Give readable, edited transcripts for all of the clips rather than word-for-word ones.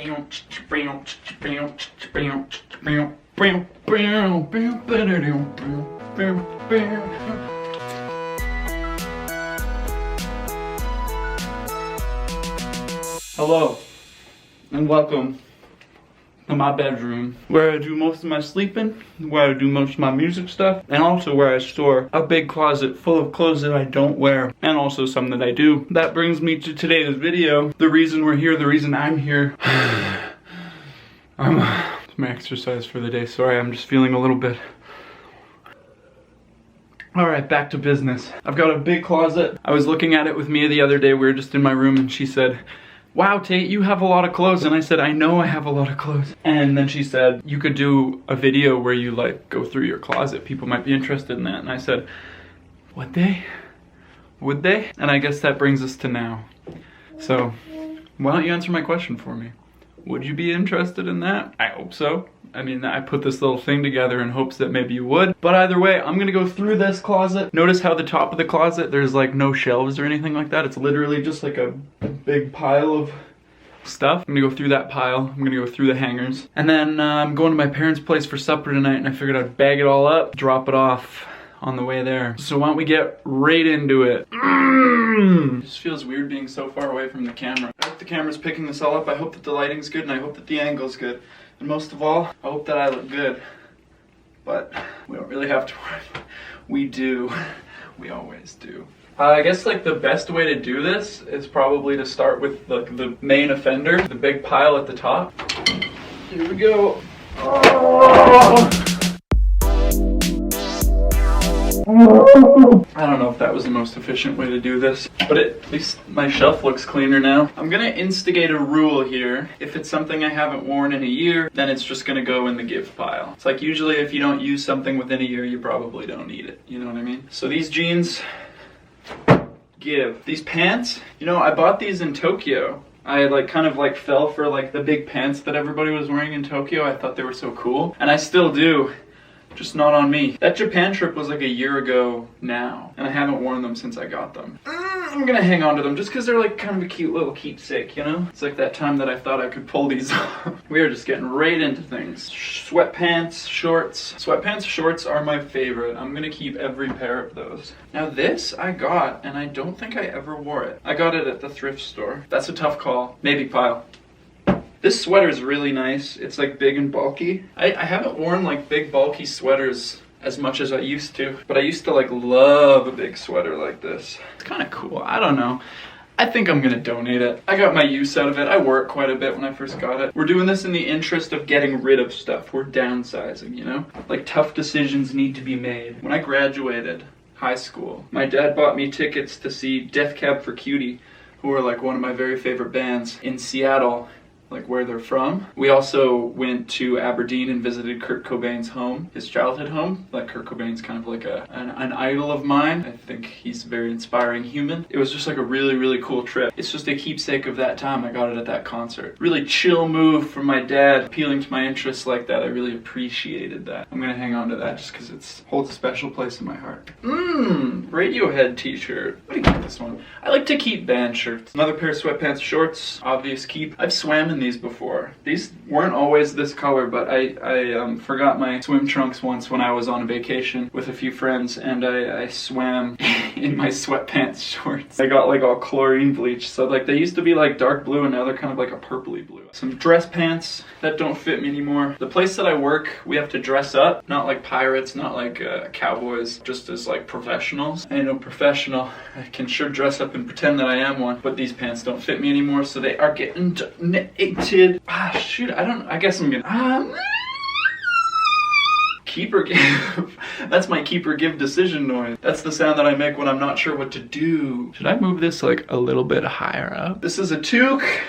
Hello, and welcome to my bedroom, where I do most of my sleeping, where I do most of my music stuff, and also where I store a big closet full of clothes that I don't wear, and also some that I do. That brings me to today's video. The reason we're here, the reason I'm here. It's my exercise for the day. Sorry, I'm just feeling a little bit. Alright, back to business. I've got a big closet. I was looking at it with Mia the other day. We were just in my room and she said, "Wow, Tate, you have a lot of clothes." And I said, "I know I have a lot of clothes." And then she said, "You could do a video where you like go through your closet. People might be interested in that." And I said, "Would they? Would they?" And I guess that brings us to now. So, why don't you answer my question for me? Would you be interested in that? I hope so. I mean, I put this little thing together in hopes that maybe you would. But either way, I'm gonna go through this closet. Notice how the top of the closet, there's like no shelves or anything like that. It's literally just like a big pile of stuff. I'm gonna go through that pile. I'm gonna go through the hangers. And then I'm going to my parents' place for supper tonight, and I figured I'd bag it all up, drop it off on the way there. So why don't we get right into it? It just feels weird being so far away from the camera. I hope the camera's picking this all up. I hope that the lighting's good, and I hope that the angle's good. And most of all, I hope that I look good. But we don't really have to worry. We do. We always do. I guess like the best way to do this is probably to start with the main offender, the big pile at the top. Here we go. Oh! I don't know if that was the most efficient way to do this, but at least my shelf looks cleaner now. I'm gonna instigate a rule here. If it's something I haven't worn in a year, then it's just gonna go in the give pile. It's like usually if you don't use something within a year, you probably don't need it. You know what I mean? So these jeans, give. These pants, you know, I bought these in Tokyo. I like kind of like fell for like the big pants that everybody was wearing in Tokyo. I thought they were so cool, and I still do. Just not on me. That Japan trip was like a year ago now, and I haven't worn them since I got them. I'm gonna hang on to them just because they're like kind of a cute little keepsake, you know? It's like that time that I thought I could pull these off. We are just getting right into things. Sweatpants, shorts. Sweatpants, shorts are my favorite. I'm gonna keep every pair of those. Now this I got, and I don't think I ever wore it. I got it at the thrift store. That's a tough call. Maybe pile. This sweater is really nice. It's like big and bulky. I haven't worn like big bulky sweaters as much as I used to, but I used to like love a big sweater like this. It's kind of cool. I don't know. I think I'm gonna donate it. I got my use out of it. I wore it quite a bit when I first got it. We're doing this in the interest of getting rid of stuff. We're downsizing, you know? Like tough decisions need to be made. When I graduated high school, my dad bought me tickets to see Death Cab for Cutie, who are like one of my very favorite bands, in Seattle, like where they're from. We also went to Aberdeen and visited Kurt Cobain's home, his childhood home. Like Kurt Cobain's kind of like an idol of mine. I think he's a very inspiring human. It was just like a really, really cool trip. It's just a keepsake of that time. I got it at that concert. Really chill move from my dad, appealing to my interests like that. I really appreciated that. I'm gonna hang on to that just because it holds a special place in my heart. Radiohead t-shirt. What do you think of this one? I like to keep band shirts. Another pair of sweatpants, shorts, obvious keep. I've swam in these before. These weren't always this color, but I forgot my swim trunks once when I was on a vacation with a few friends, and I swam in my sweatpants shorts. I got like all chlorine bleach, so like they used to be like dark blue and now they're kind of like a purpley blue. Some dress pants that don't fit me anymore. The place that I work, we have to dress up, not like pirates, not like cowboys, just as like professionals. I ain't no professional. I can sure dress up and pretend that I am one, but these pants don't fit me anymore, so they are getting donated. Shoot, I guess I'm gonna keep or give. That's my keep or give decision noise. That's the sound that I make when I'm not sure what to do. Should I move this like a little bit higher up? This is a toque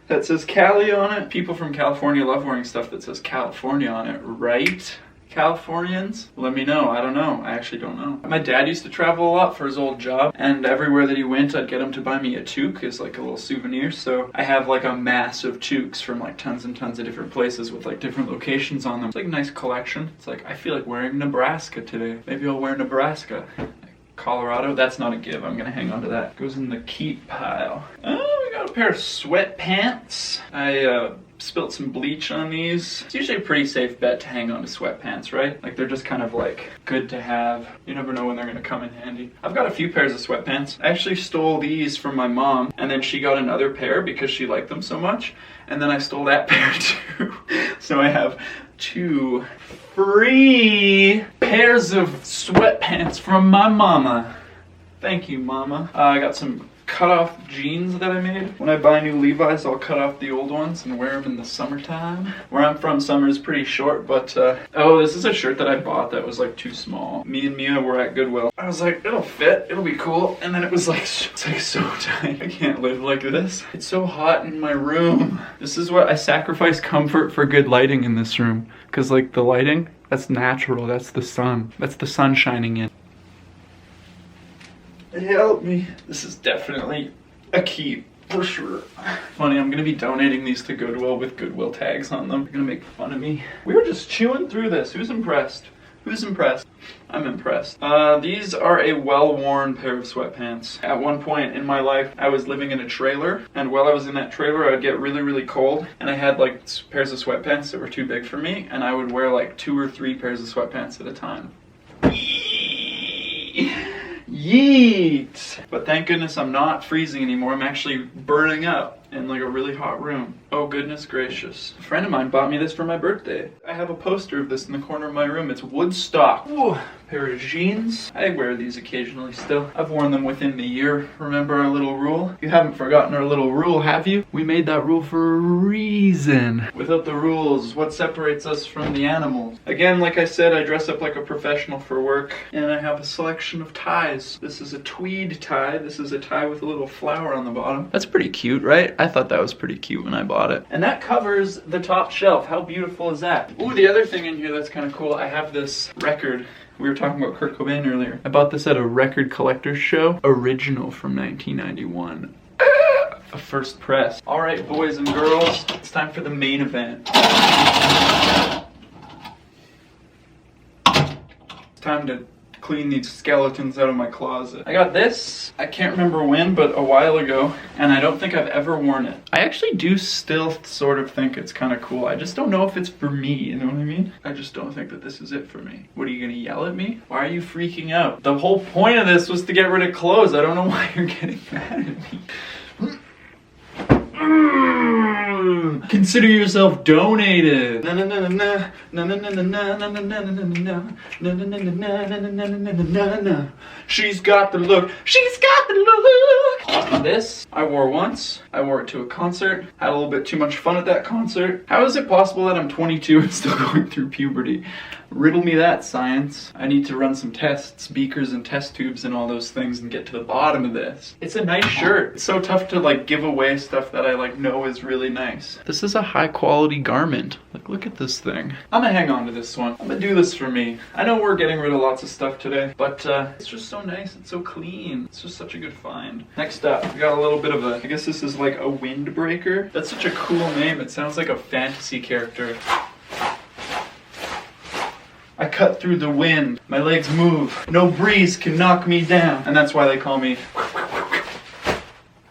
that says Cali on it. People from California love wearing stuff that says California on it, right? Californians? Let me know. I don't know. I actually don't know. My dad used to travel a lot for his old job, and everywhere that he went, I'd get him to buy me a toque as like a little souvenir. So I have like a mass of toques from like tons and tons of different places with like different locations on them. It's like a nice collection. It's like, I feel like wearing Nebraska today. Maybe I'll wear Nebraska. Colorado, that's not a give. I'm gonna hang on to that. Goes in the keep pile. Oh, we got a pair of sweatpants. I Spilt some bleach on these. It's usually a pretty safe bet to hang on to sweatpants, right? Like they're just kind of like good to have. You never know when they're gonna come in handy. I've got a few pairs of sweatpants. I actually stole these from my mom, and then she got another pair because she liked them so much. And then I stole that pair too. So I have 2 free pairs of sweatpants from my mama. Thank you, mama. I got some cut off jeans that I made. When I buy new Levi's, I'll cut off the old ones and wear them in the summertime. Where I'm from, summer is pretty short, but oh, this is a shirt that I bought that was like too small. Me and Mia were at Goodwill. I was like, it'll fit, it'll be cool. And then it was like, it's like so tight. I can't live like this. It's so hot in my room. This is what I sacrifice comfort for good lighting in this room. Cause like the lighting, that's natural, that's the sun. That's the sun shining in. Help me. This is definitely a keep, for sure. Funny, I'm gonna be donating these to Goodwill with Goodwill tags on them. They're gonna make fun of me. We were just chewing through this. Who's impressed? Who's impressed? I'm impressed. These are a well-worn pair of sweatpants. At one point in my life, I was living in a trailer, and while I was in that trailer, I would get really, really cold, and I had like pairs of sweatpants that were too big for me, and I would wear like 2 or 3 pairs of sweatpants at a time. Yeet! But thank goodness I'm not freezing anymore. I'm actually burning up in like a really hot room. Oh goodness gracious. A friend of mine bought me this for my birthday. I have a poster of this in the corner of my room. It's Woodstock. Ooh, pair of jeans. I wear these occasionally still. I've worn them within the year. Remember our little rule? You haven't forgotten our little rule, have you? We made that rule for a reason. Without the rules, what separates us from the animals? Again, like I said, I dress up like a professional for work, and I have a selection of ties. This is a tweed tie. This is a tie with a little flower on the bottom. That's pretty cute, right? I thought that was pretty cute when I bought it. And that covers the top shelf. How beautiful is that? Ooh, the other thing in here that's kind of cool, I have this record. We were talking about Kurt Cobain earlier. I bought this at a record collector's show. Original from 1991. A first press. All right, boys and girls, it's time for the main event. It's time to clean these skeletons out of my closet. I got this, I can't remember when, but a while ago, and I don't think I've ever worn it. I actually do still sort of think it's kind of cool. I just don't know if it's for me, you know what I mean? I just don't think that this is it for me. What, are you gonna yell at me? Why are you freaking out? The whole point of this was to get rid of clothes. I don't know why you're getting mad at me. Consider yourself donated. She's got the look. She's got the look. This I wore once. I wore it to a concert. Had a little bit too much fun at that concert. How is it possible that I'm 22 and still going through puberty? Riddle me that, science. I need to run some tests, beakers and test tubes and all those things and get to the bottom of this. It's a nice shirt. It's so tough to like give away stuff that I like know is really nice. This is a high quality garment. Like, look at this thing. I'm gonna hang on to this one. I'm gonna do this for me. I know we're getting rid of lots of stuff today, but it's just so nice. It's so clean. It's just such a good find. Next up, we got a little bit of a, I guess this is like a windbreaker. That's such a cool name. It sounds like a fantasy character. I cut through the wind. My legs move. No breeze can knock me down. And that's why they call me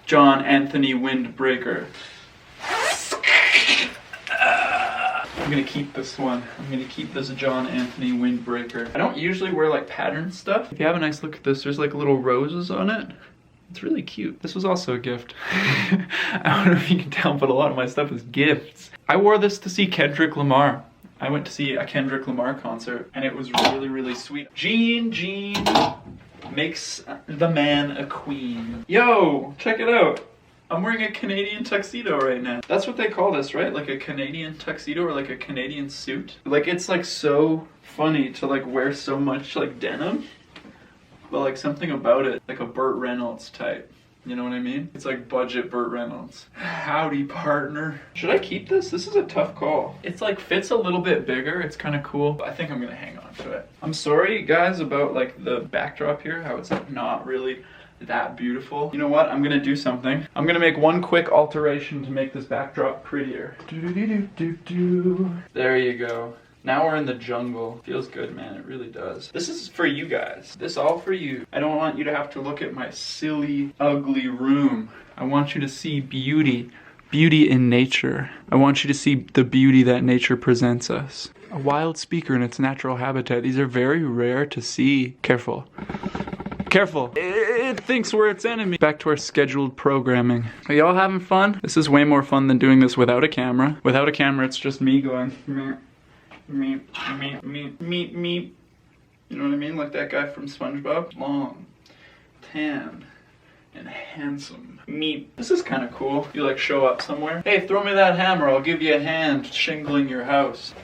John Anthony Windbreaker. I'm gonna keep this one. I'm gonna keep this John Anthony Windbreaker. I don't usually wear like patterned stuff. If you have a nice look at this, there's like little roses on it. It's really cute. This was also a gift. I don't know if you can tell, but a lot of my stuff is gifts. I wore this to see Kendrick Lamar. I went to see a Kendrick Lamar concert, and it was really, really sweet. Jean makes the man a queen. Yo, check it out. I'm wearing a Canadian tuxedo right now. That's what they call this, right? Like a Canadian tuxedo or like a Canadian suit. Like, it's like so funny to like wear so much like denim, but like something about it, like a Burt Reynolds type. You know what I mean? It's like budget Burt Reynolds. Howdy, partner. Should I keep this? This is a tough call. It's like fits a little bit bigger. It's kind of cool. I think I'm gonna hang on to it. I'm sorry, guys, about like the backdrop here, how it's like not really that beautiful. You know what? I'm gonna do something. I'm gonna make one quick alteration to make this backdrop prettier. There you go. Now we're in the jungle. Feels good, man. It really does. This is for you guys. This all for you. I don't want you to have to look at my silly, ugly room. I want you to see beauty. beauty in nature. I want you to see the beauty that nature presents us. A wild speaker in its natural habitat. These are very rare to see. Careful. Careful. It thinks we're its enemy. Back to our scheduled programming. Are y'all having fun? This is way more fun than doing this without a camera. Without a camera, it's just me going, meep, meep, meep, meep, meep, meep. You know what I mean? Like that guy from SpongeBob. Long, tan, and handsome. Meep. This is kind of cool. You like show up somewhere. Hey, throw me that hammer. I'll give you a hand shingling your house.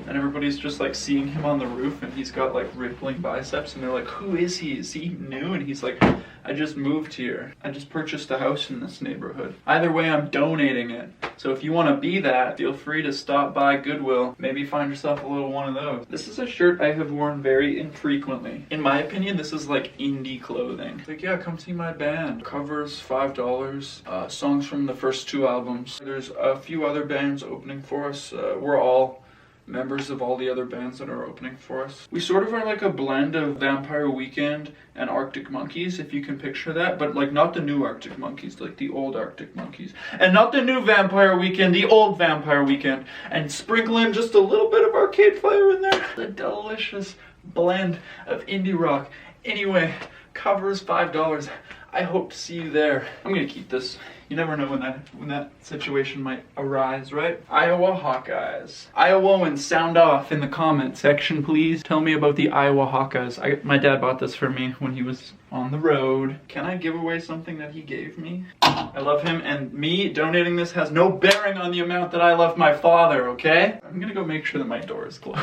And everybody's just like seeing him on the roof and he's got like rippling biceps and they're like, who is he? Is he new? And he's like, I just moved here. I just purchased a house in this neighborhood. Either way, I'm donating it. So if you want to be that, feel free to stop by Goodwill. Maybe find yourself a little one of those. This is a shirt I have worn very infrequently. In my opinion, this is like indie clothing. It's like, yeah, come see my band. Covers $5. Songs from the first 2 albums. There's a few other bands opening for us. We're all members of all the other bands that are opening for us. We sort of are like a blend of Vampire Weekend and Arctic Monkeys, if you can picture that, but like not the new Arctic Monkeys, like the old Arctic Monkeys. And not the new Vampire Weekend, the old Vampire Weekend. And sprinkle in just a little bit of Arcade Fire in there. The delicious blend of indie rock. Anyway, covers $5. I hope to see you there. I'm gonna keep this. You never know when that situation might arise, right? Iowa Hawkeyes. Iowans, sound off in the comment section, please. Tell me about the Iowa Hawkeyes. My dad bought this for me when he was on the road. Can I give away something that he gave me? I love him, and me donating this has no bearing on the amount that I love my father, okay? I'm gonna go make sure that my door is closed.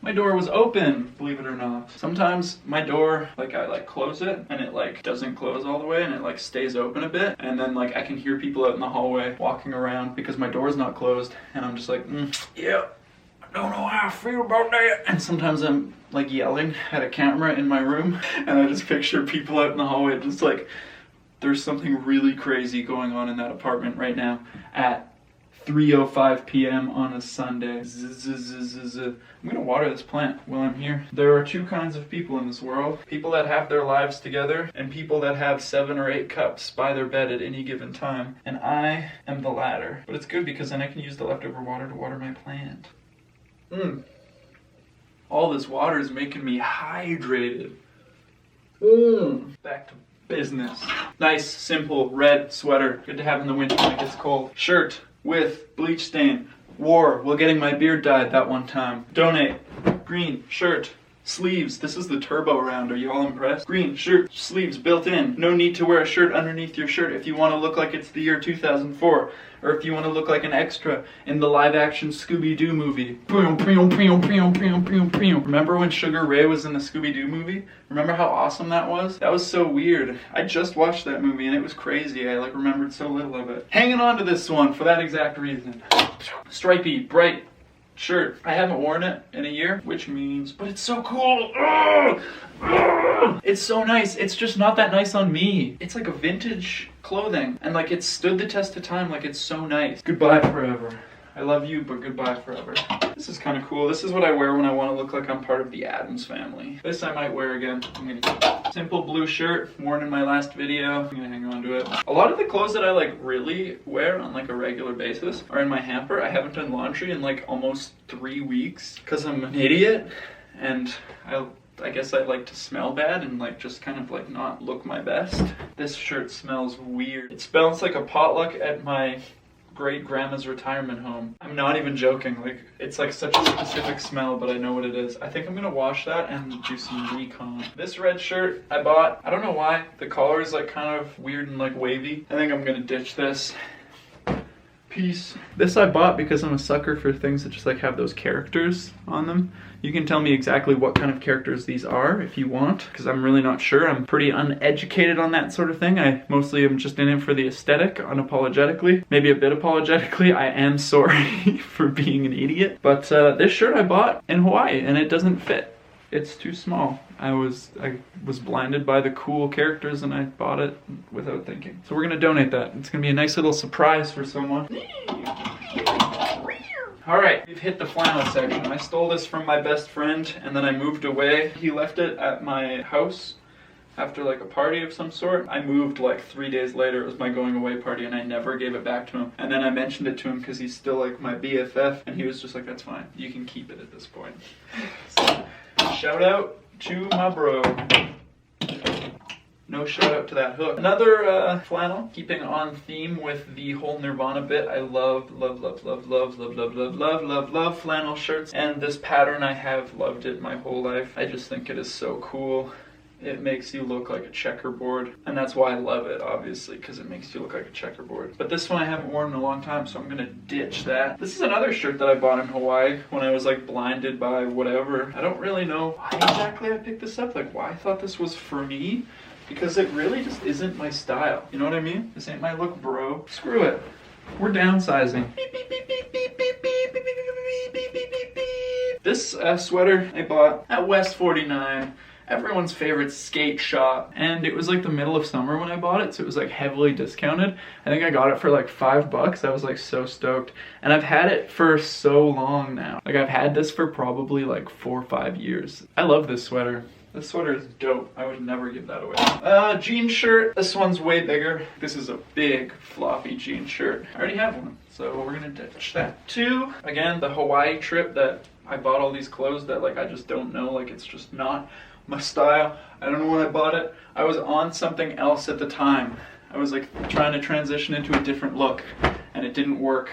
My door was open, believe it or not. Sometimes my door, like I like close it and it like doesn't close all the way and it like stays open a bit. And then like I can hear people out in the hallway walking around because my door's not closed. And I'm just like, yeah, I don't know how I feel about that. And sometimes I'm like yelling at a camera in my room and I just picture people out in the hallway just like, there's something really crazy going on in that apartment right now at 3:05 p.m. on a Sunday. I'm gonna water this plant while I'm here. There are 2 kinds of people in this world. People that have their lives together and people that have 7 or 8 cups by their bed at any given time. And I am the latter. But it's good because then I can use the leftover water to water my plant. All this water is making me hydrated. Back to business. Nice, simple, red sweater. Good to have in the winter when it gets cold. Shirt with bleach stain. Wore while getting my beard dyed that one time. Donate. Green shirt. Sleeves. This is the turbo round. Are you all impressed? Green shirt. Sleeves built in. No need to wear a shirt underneath your shirt if you want to look like it's the year 2004. Or if you want to look like an extra in the live-action Scooby-Doo movie. Remember when Sugar Ray was in the Scooby-Doo movie? Remember how awesome that was? That was so weird. I just watched that movie and it was crazy. I like remembered so little of it. Hanging on to this one for that exact reason. Stripey, bright shirt. I haven't worn it in a year, which means, but it's so cool. It's so nice. It's just not that nice on me. It's like a vintage clothing and like it's stood the test of time. Like it's so nice. Goodbye forever. I love you, but goodbye forever. This is kind of cool. This is what I wear when I want to look like I'm part of the Addams family. This I might wear again. I'm gonna keep it. Simple blue shirt, worn in my last video. I'm gonna hang on to it. A lot of the clothes that I like really wear on like a regular basis are in my hamper. I haven't done laundry in like almost 3 weeks because I'm an idiot and I guess I like to smell bad and like just kind of like not look my best. This shirt smells weird. It smells like a potluck at my great grandma's retirement home. I'm not even joking. Like it's like such a specific smell, but I know what it is. I think I'm gonna wash that and do some recon. This red shirt I bought. I don't know why. The collar is like kind of weird and like wavy. I think I'm gonna ditch this. Peace. This I bought because I'm a sucker for things that just like have those characters on them. You can tell me exactly what kind of characters these are if you want, because I'm really not sure. I'm pretty uneducated on that sort of thing. I mostly am just in it for the aesthetic, unapologetically. Maybe a bit apologetically. I am sorry for being an idiot. But this shirt I bought in Hawaii and it doesn't fit. It's too small. I was blinded by the cool characters and I bought it without thinking. So we're gonna donate that. It's gonna be a nice little surprise for someone. All right, we've hit the flannel section. I stole this from my best friend and then I moved away. He left it at my house after like a party of some sort. I moved like 3 days later. It was my going away party and I never gave it back to him. And then I mentioned it to him because he's still like my BFF and he was just like, that's fine. You can keep it at this point. So, shout out to my bro. No shout out to that hook. Another flannel, keeping on theme with the whole Nirvana bit. I love flannel shirts. And this pattern, I have loved it my whole life. I just think it is so cool. It makes you look like a checkerboard. And that's why I love it, obviously, because it makes you look like a checkerboard. But this one I haven't worn in a long time, so I'm gonna ditch that. This is another shirt that I bought in Hawaii when I was like blinded by whatever. I don't really know why exactly I picked this up, like why I thought this was for me. Because it really just isn't my style. You know what I mean? This ain't my look, bro. Screw it. We're downsizing. This sweater I bought at West 49, everyone's favorite skate shop. And it was like the middle of summer when I bought it, so it was like heavily discounted. I think I got it for like $5. I was like so stoked. And I've had it for so long now. Like I've had this for probably like 4 or 5 years. I love this sweater. This sweater is dope. I would never give that away. Jean shirt. This one's way bigger. This is a big floppy jean shirt. I already have one, so we're gonna ditch that too. Again, the Hawaii trip that I bought all these clothes that like I just don't know, like it's just not my style. I don't know when I bought it. I was on something else at the time. I was like trying to transition into a different look and it didn't work.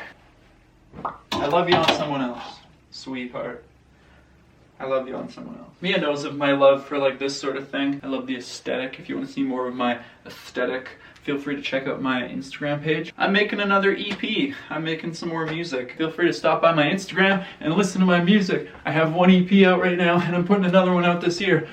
I love you on someone else, sweetheart. I love you on someone else. Mia knows of my love for like this sort of thing. I love the aesthetic. If you want to see more of my aesthetic, feel free to check out my Instagram page. I'm making another EP. I'm making some more music. Feel free to stop by my Instagram and listen to my music. I have one EP out right now and I'm putting another one out this year.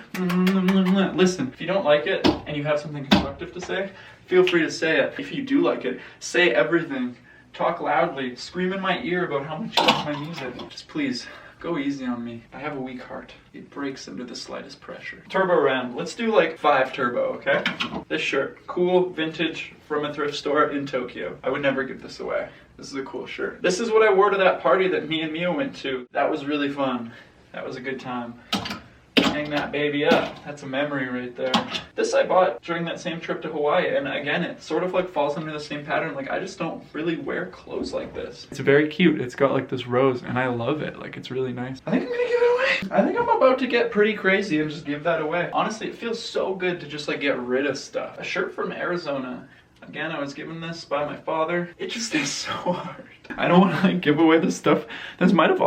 Listen, if you don't like it and you have something constructive to say, feel free to say it. If you do like it, say everything. Talk loudly. Scream in my ear about how much you like my music. Just please. Go easy on me. I have a weak heart. It breaks under the slightest pressure. Turbo round. Let's do like 5 turbo, okay? This shirt. Cool, vintage, from a thrift store in Tokyo. I would never give this away. This is a cool shirt. This is what I wore to that party that me and Mia went to. That was really fun. That was a good time. Hang that baby up. That's a memory right there. This I bought during that same trip to Hawaii, and again, it sort of like falls under the same pattern. Like, I just don't really wear clothes like this. It's very cute. It's got like this rose, and I love it. Like, it's really nice. I think I'm gonna give it away. I think I'm about to get pretty crazy and just give that away. Honestly, it feels so good to just like get rid of stuff. A shirt from Arizona. Again, I was given this by my father. It just is so hard. I don't want to like give away this stuff. This might have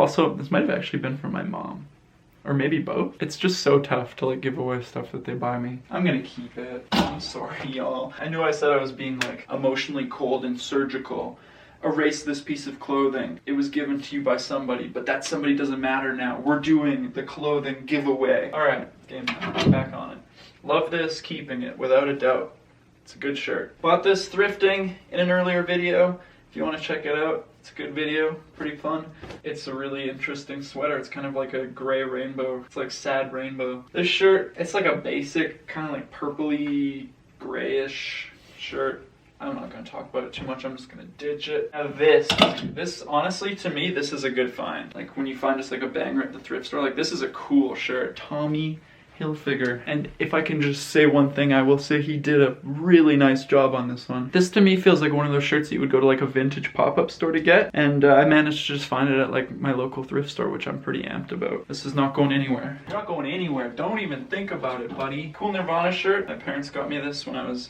actually been from my mom. Or maybe both. It's just so tough to like give away stuff that they buy me. I'm gonna keep it. I'm sorry, y'all. I knew I said I was being like emotionally cold and surgical. Erase this piece of clothing. It was given to you by somebody, but that somebody doesn't matter now. We're doing the clothing giveaway. All right, game on. Back on it. Love this, keeping it, without a doubt. It's a good shirt. Bought this thrifting in an earlier video. If you want to check it out, it's a good video, pretty fun. It's a really interesting sweater. It's kind of like a gray rainbow. It's like sad rainbow. This shirt, it's like a basic kind of like purpley grayish shirt. I'm not going to talk about it too much. I'm just going to ditch it. Now this honestly to me, this is a good find. Like when you find just like a banger at the thrift store, like this is a cool shirt. Tommy Hilfiger. And if I can just say one thing, I will say he did a really nice job on this one. This to me feels like one of those shirts that you would go to like a vintage pop-up store to get, and I managed to just find it at like my local thrift store, which I'm pretty amped about. This is not going anywhere. You're not going anywhere. Don't even think about it, buddy. Cool Nirvana shirt. My parents got me this when I was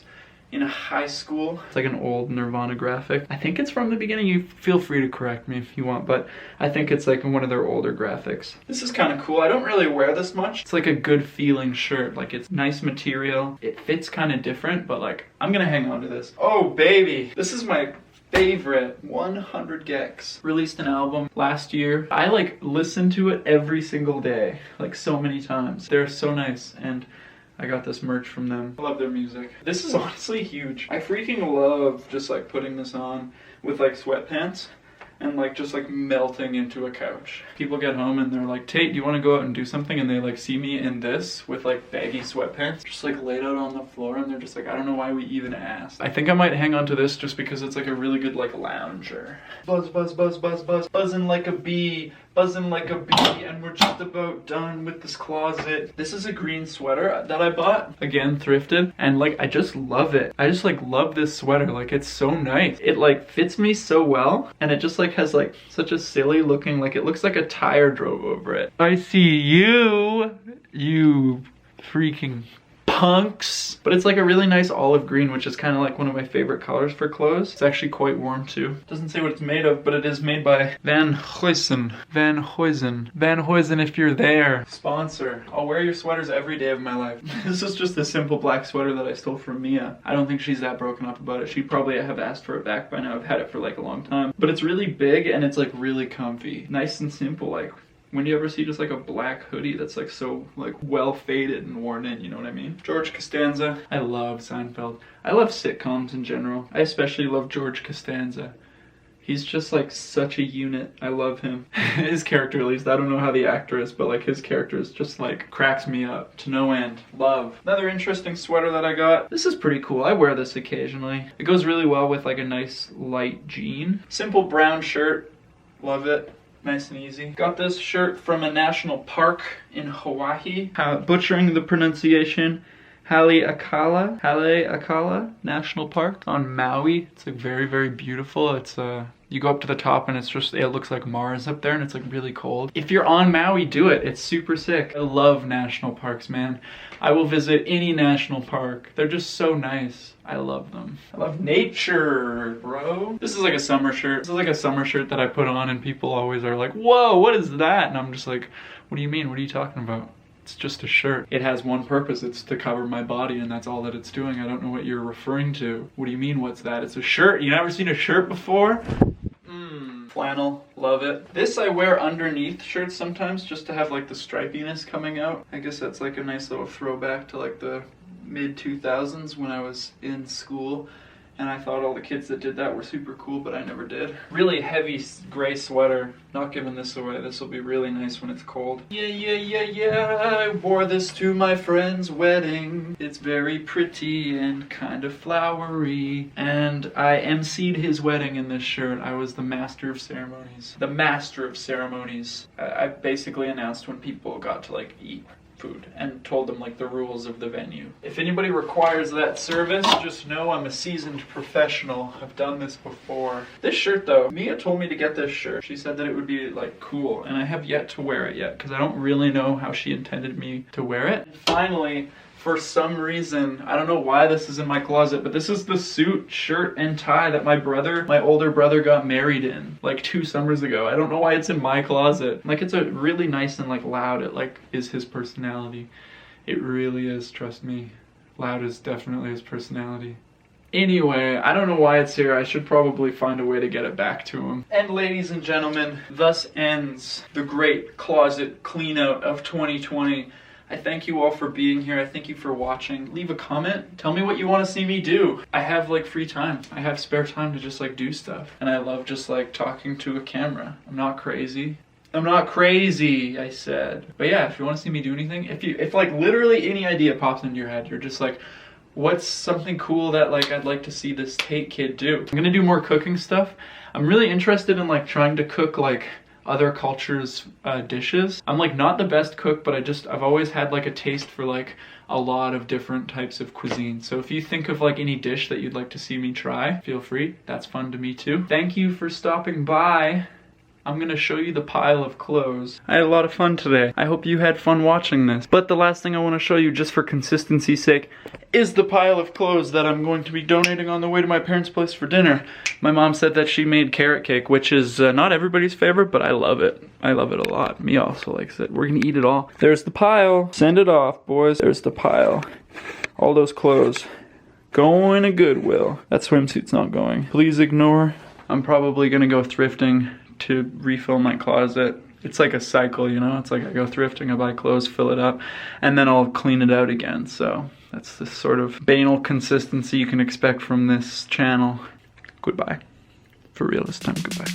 in high school. It's like an old Nirvana graphic. I think it's from the beginning. You feel free to correct me if you want, but I think it's like one of their older graphics. This is kind of cool. I don't really wear this much. It's like a good feeling shirt. Like it's nice material. It fits kind of different, but like I'm gonna hang on to this. Oh baby, this is my favorite. 100 Gex released an album last year. I like listen to it every single day, like so many times. They're so nice, and I got this merch from them. I love their music. This is honestly huge. I freaking love just like putting this on with like sweatpants and like just like melting into a couch. People get home and they're like, Tate, do you want to go out and do something? And they like see me in this with like baggy sweatpants, just like laid out on the floor, and they're just like, I don't know why we even asked. I think I might hang on to this just because it's like a really good like lounger. Buzz, buzz, buzz, buzz, buzz, buzzing like a bee. Buzzing like a bee, and we're just about done with this closet. This is a green sweater that I bought, again thrifted, and like I just love it. I just like love this sweater. Like it's so nice. It like fits me so well, and it just like has like such a silly looking, like it looks like a tire drove over it. I see you, you freaking punks. But it's like a really nice olive green, which is kind of like one of my favorite colors for clothes. It's actually quite warm too. Doesn't say what it's made of, but it is made by Van Huysen. Van Huysen. Van Huysen, if you're there. Sponsor. I'll wear your sweaters every day of my life. This is just a simple black sweater that I stole from Mia. I don't think she's that broken up about it. She'd probably have asked for it back by now. I've had it for like a long time. But it's really big and it's like really comfy. Nice and simple. Like, when do you ever see just like a black hoodie that's like so like well faded and worn in, you know what I mean? George Costanza. I love Seinfeld. I love sitcoms in general. I especially love George Costanza. He's just like such a unit. I love him. His character, at least, I don't know how the actor is, but like his character is just like cracks me up to no end. Love. Another interesting sweater that I got. This is pretty cool. I wear this occasionally. It goes really well with like a nice light jean. Simple brown shirt. Love it. Nice and easy. Got this shirt from a national park in Hawaii. Butchering the pronunciation. Haleakala National Park on Maui. It's like very, very beautiful. It's you go up to the top and it's just, it looks like Mars up there, and it's like really cold. If you're on Maui, do it. It's super sick. I love national parks, man. I will visit any national park. They're just so nice. I love them. I love nature, bro. This is like a summer shirt. This is like a summer shirt that I put on and people always are like, whoa, what is that? And I'm just like, what do you mean? What are you talking about? It's just a shirt. It has one purpose. It's to cover my body, and that's all that it's doing. I don't know what you're referring to. What do you mean, what's that? It's a shirt. You never seen a shirt before? Flannel, love it. This I wear underneath shirts sometimes just to have like the stripiness coming out. I guess that's like a nice little throwback to like the mid-2000s when I was in school. And I thought all the kids that did that were super cool, but I never did. Really heavy gray sweater. Not giving this away. This will be really nice when it's cold. Yeah. I wore this to my friend's wedding. It's very pretty and kind of flowery. And I emceed his wedding in this shirt. I was the master of ceremonies. The master of ceremonies. I basically announced when people got to like eat food and told them like the rules of the venue. If anybody requires that service, just know I'm a seasoned professional. I've done this before. This shirt though, Mia told me to get this shirt. She said that it would be like cool, and I have yet to wear it yet because I don't really know how she intended me to wear it. And finally, for some reason, I don't know why this is in my closet, but this is the suit, shirt, and tie that my older brother got married in like 2 summers ago. I don't know why it's in my closet. Like, it's a really nice and like loud. It like is his personality. It really is, trust me. Loud is definitely his personality. Anyway, I don't know why it's here. I should probably find a way to get it back to him. And ladies and gentlemen, thus ends the great closet clean out of 2020. I thank you all for being here. I thank you for watching. Leave a comment. Tell me what you want to see me do. I have like free time. I have spare time to just like do stuff. And I love just like talking to a camera. I'm not crazy. I'm not crazy, I said. But yeah, if you want to see me do anything, if like literally any idea pops into your head, you're just like, what's something cool that like I'd like to see this Tate kid do? I'm gonna do more cooking stuff. I'm really interested in like trying to cook like other cultures' dishes. I'm like not the best cook, but I've always had like a taste for like a lot of different types of cuisine. So if you think of like any dish that you'd like to see me try, feel free. That's fun to me too. Thank you for stopping by. I'm gonna show you the pile of clothes. I had a lot of fun today. I hope you had fun watching this. But the last thing I want to show you, just for consistency's sake, is the pile of clothes that I'm going to be donating on the way to my parents' place for dinner. My mom said that she made carrot cake, which is not everybody's favorite, but I love it. I love it a lot. Me also likes it. We're gonna eat it all. There's the pile. Send it off, boys. There's the pile. All those clothes. Going to Goodwill. That swimsuit's not going. Please ignore. I'm probably gonna go thrifting to refill my closet. It's like a cycle, you know? It's like I go thrifting, I buy clothes, fill it up, and then I'll clean it out again. So that's the sort of banal consistency you can expect from this channel. Goodbye. For real this time, goodbye.